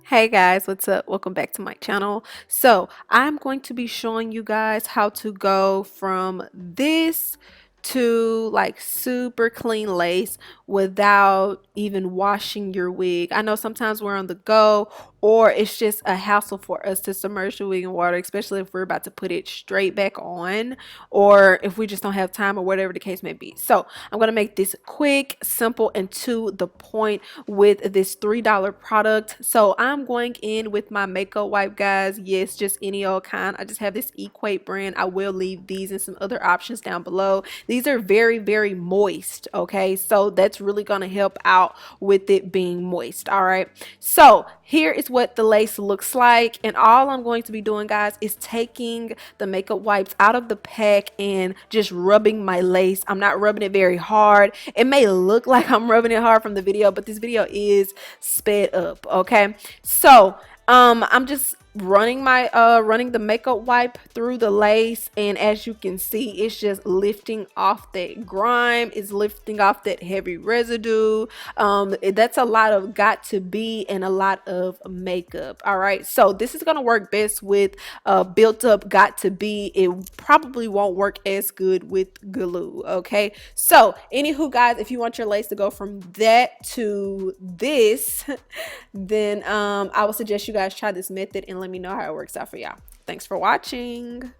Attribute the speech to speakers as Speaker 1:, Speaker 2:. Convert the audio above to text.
Speaker 1: Hey guys, what's up? Welcome back to my channel. So I'm going to be showing you guys how to go from this to like super clean lace without even washing your wig. I know sometimes we're on the go or it's just a hassle for us to submerge the wig in water, especially if we're about to put it straight back on or if we just don't have time or whatever the case may be. So I'm going to make this quick, simple, and to the point with this $3 product. So I'm going in with my makeup wipe, guys. Yes, just any old kind. I just have this Equate brand. I will leave these and some other options down below. These are very, very moist, okay? So that's really going to help out with it being moist, all right? So here is what the lace looks like, and all I'm going to be doing, guys, is taking the makeup wipes out of the pack and just rubbing my lace. I'm not rubbing it very hard. It may look like I'm rubbing it hard from the video, but this video is sped up, okay? So I'm just running my running the makeup wipe through the lace, and as you can see, it's just lifting off that grime, it's lifting off that heavy residue. That's a lot of got to be and a lot of makeup. All right, so this is gonna work best with built up got to be. It probably won't work as good with glue. Okay, so anywho, guys, if you want your lace to go from that to this then I would suggest you guys try this method and let me know how it works out for y'all. Thanks for watching.